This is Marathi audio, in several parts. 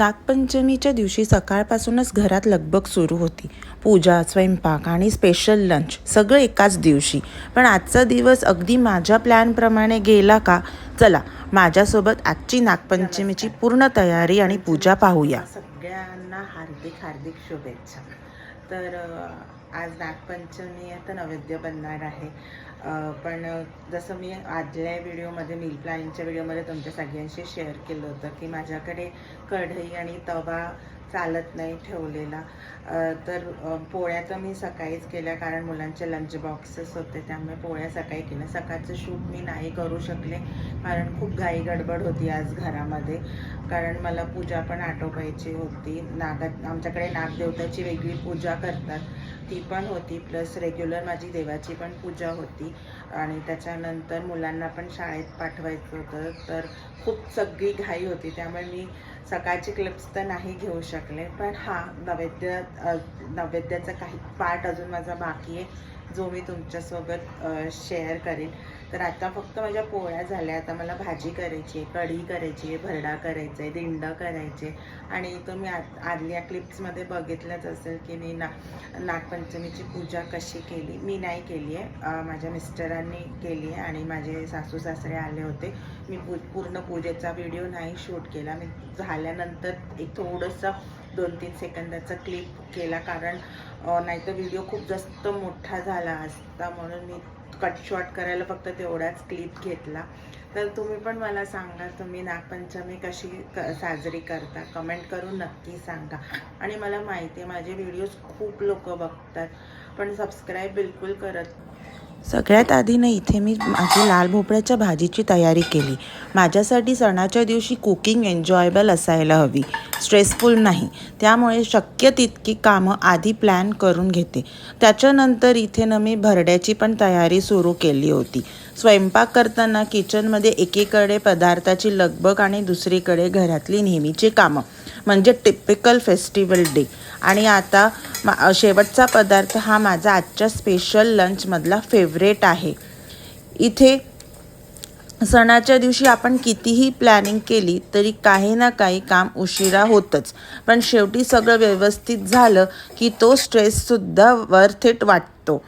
नागपंचमीच्या दिवशी सकाळपासूनच घरात लगबग सुरू होती. पूजा, स्वयंपाक आणि स्पेशल लंच सगळं एकाच दिवशी. पण आजचा दिवस अगदी माझ्या प्लॅनप्रमाणे गेला का? चला माझ्यासोबत आजची नागपंचमीची पूर्ण तयारी आणि पूजा पाहूया. सगळ्यांना हार्दिक हार्दिक शुभेच्छा. तर आज नागपंचमी आहे तर नैवेद्य बनणार आहे. पण जसं मी आदल्या व्हिडिओमध्ये मील प्लॅनिंगच्या व्हिडिओमध्ये तुमच्या सगळ्यांशी शेअर केलं होतं की माझ्याकडे कढई आणि तवा चालत नाही ठेवलेला. तर पोळ्या तर मी सकाळीच केल्या कारण मुलांचे लंच बॉक्सेस होते, त्यामुळे पोळ्या सकाळी केल्या. सकाळचं शूट मी नाही करू शकले कारण खूप घाई गडबड होती आज घरामध्ये, कारण मला पूजा पण आटोपायची होती. आमच्याकडे नागदेवताची वेगळी पूजा करतात ती पण होती, प्लस रेग्युलर माझी देवाची पण पूजा होती आणि त्याच्यानंतर मुलांना पण शाळेत पाठवायचं होतं. तर खूप सगळी घाई होती, त्यामुळे मी सकाळचे क्लिप्स तर नाही घेऊ शकले. पण नैवेद्याचा काही पार्ट अजून माझा बाकी आहे जो मी तुमच्यासोबत शेअर करेन. तर आता फक्त माझ्या पोळ्या झाल्या. आता मला भाजी करायची आहे, कढी करायची आहे, भरडा करायचा आहे, दिंड करायचे. आणि तुम्ही आदल्या क्लिप्समध्ये बघितलंच असेल की मी नागपंचमीची पूजा कशी केली. मी नाही केली आहे, माझ्या मिस्टरांनी केली आहे आणि माझे सासू सासरे आले होते. मी पूर्ण पूजेचा व्हिडिओ नाही शूट केला. मी झाल्यानंतर एक थोडंसं 2-3 सेकंदाचा क्लिप केला, कारण नाहीतर व्हिडिओ खूप जास्त मोठा झाला असता, म्हणून मी कट शॉट करायला फक्त तेवढाच क्लिप घेतला. तर तुम्ही पण मला सांगा तुम्ही नागपंचमी कशी साजरी करता, कमेंट करून नक्की सांगा. आणि मला माहिती आहे माझे व्हिडिओज खूप लोक बघतात पण सबस्क्राईब बिलकुल करत. सगळ्यात आधी ना इथे मी माझी लाल भोपळ्याच्या भाजीची तयारी केली. माझ्यासाठी सणाच्या दिवशी कुकिंग एन्जॉयबल असायला हवी, स्ट्रेसफुल नाही. त्यामुळे शक्य तितकी कामं आधी प्लॅन करून घेते. त्याच्यानंतर इथे ना मी भरड्याची पण तयारी सुरू केली होती. स्वयंपाक करताना किचनमध्ये एकीकडे पदार्थाची लगबग आणि दुसरीकडे घरातली नेहमीची कामं, म्हणजे टिपिकल फेस्टिवल डे. आणि आता शेवटचा पदार्थ हा माझा आजच्या स्पेशल लंचमधला फेवरेट आहे. इथे सणाच्या दिवशी आपण कितीही प्लॅनिंग केली तरी काही ना काही काम उशिरा होतच, पण शेवटी सगळं व्यवस्थित झालं की तो स्ट्रेससुद्धा वर्थ इट वाटतो.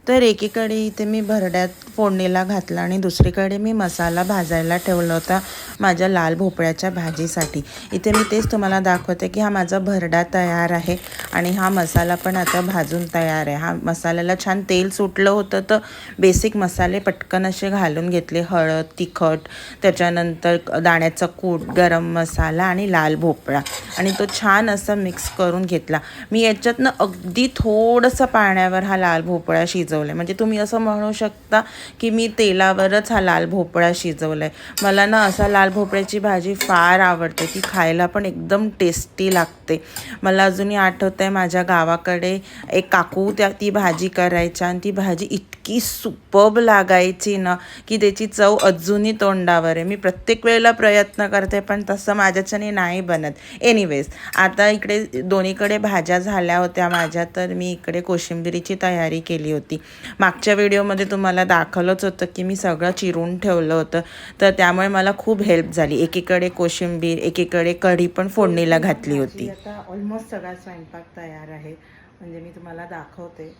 तर एकीकडे इथे मी भरड्यात फोडणीला घातला आणि दुसरीकडे मी मसाला भाजायला ठेवला होता माझ्या लाल भोपळ्याच्या भाजीसाठी. इथे मी तेच तुम्हाला दाखवते की हा माझा भरडा तयार आहे आणि हा मसाला पण आता भाजून तयार आहे. हा मसाल्याला छान तेल सुटलं होतं तर बेसिक मसाले पटकन असे घालून घेतले. हळद, तिखट, त्याच्यानंतर दाण्याचा कूट, गरम मसाला आणि लाल भोपळा, आणि तो छान असा मिक्स करून घेतला. मी याच्यातनं अगदी थोडंसं पाण्यावर हा लाल भोपळा शिजवला, म्हणजे तुम्ही असं म्हणू शकता की मी तेलावरच हा लाल भोपळा शिजवला आहे. मला ना असा लाल भोपळ्याची भाजी फार आवडते, ती खायला पण एकदम टेस्टी लागते. मला अजूनही आठवतं आहे माझ्या गावाकडे एक काकू ती भाजी करायच्या आणि ती भाजी इतकी सुपर्ब लागायची ना की त्याची चव अजूनही तोंडावर आहे. मी प्रत्येक वेळेला प्रयत्न करते पण तसं माझ्याच्याने नाही बनत. एनिवेज, आता इकडे दोन्हीकडे भाज्या झाल्या होत्या माझ्या, तर मी इकडे कोशिंबिरीची तयारी केली होती. मागच्या व्हिडिओमध्ये तुम्हाला दाखवलंच होतं की मी सगळं चिरून ठेवलं होतं, तर त्यामुळे मला खूप हेल्प झाली. एकीकडे कोशिंबीर, एकीकडे कढी पण फोडणीला घातली होती. आता ऑलमोस्ट सगळा स्वयंपाक तयार आहे, म्हणजे मी तुम्हाला दाखवते.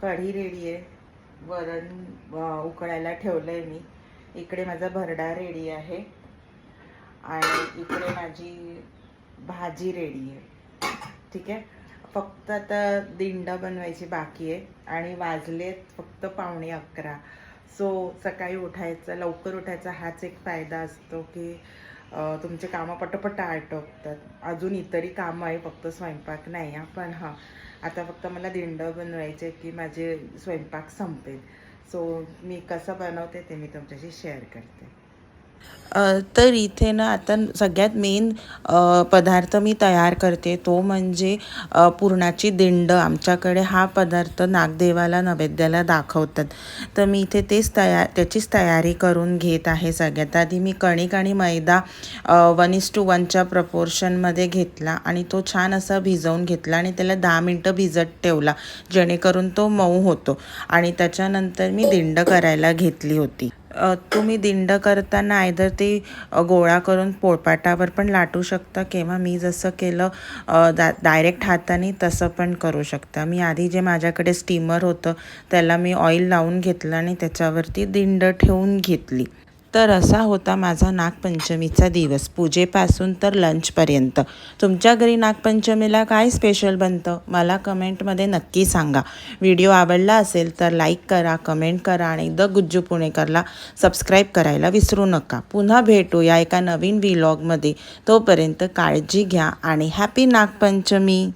कढी रेडी आहे, वरण उकळायला ठेवलं आहे मी, इकडे माझा भरडा रेडी आहे आणि इकडे माझी भाजी रेडी आहे. ठीक आहे, फक्त आता दिंडा बनवायची बाकी आहे आणि वाजलेत फक्त 11:15. सो सकाळी उठायचं, लवकर उठायचा हाच एक फायदा असतो की तुमचे कामं पटपट आटोपतात. अजून इतरही कामं आहे, फक्त स्वयंपाक नाही आहे. पण हां, आता फक्त मला दिंड बनवायचे की माझे स्वयंपाक संपेल. सो मी कसं बनवते ते मी तुमच्याशी शेअर करते. तर इथे ना आता सगळ्यात मेन पदार्थ मी तयार करते तो म्हणजे पुरणाची दिंड. आमच्याकडे हा पदार्थ नागदेवाला नैवेद्याला दाखवतात, तर मी इथे त्याचीच तयारी करून घेत आहे. सगळ्यात आधी मी कणिक आणि मैदा 1:1च्या प्रपोर्शनमध्ये घेतला आणि तो छान असा भिजवून घेतला आणि त्याला 10 मिनटं भिजत ठेवला जेणेकरून तो मऊ होतो. आणि त्याच्यानंतर मी दिंड करायला घेतली होती. तुम्ही दिंड करताना आयदर ते गोळा करून पोळपाटावर पण लाटू शकता किंवा मी जसं केलं डायरेक्ट हाताने तसं पण करू शकता. मी आधी जे माझ्याकडे स्टीमर होतं त्याला मी ऑइल लावून घेतलं आणि त्याच्यावरती दिंड ठेवून घेतली. तर असा होता माझा नागपंचमीचा दिवस, पूजेपासून तर लंचपर्यंत. तुमच्या घरी नागपंचमीला काय स्पेशल बनतं मला कमेंटमध्ये नक्की सांगा. व्हिडिओ आवडला असेल तर लाईक करा, कमेंट करा आणि द गुज्जू पुणेकरला सबस्क्राईब करायला विसरू नका. पुन्हा भेटूया एका नवीन व्लॉगमध्ये. तोपर्यंत काळजी घ्या आणि हॅपी नागपंचमी.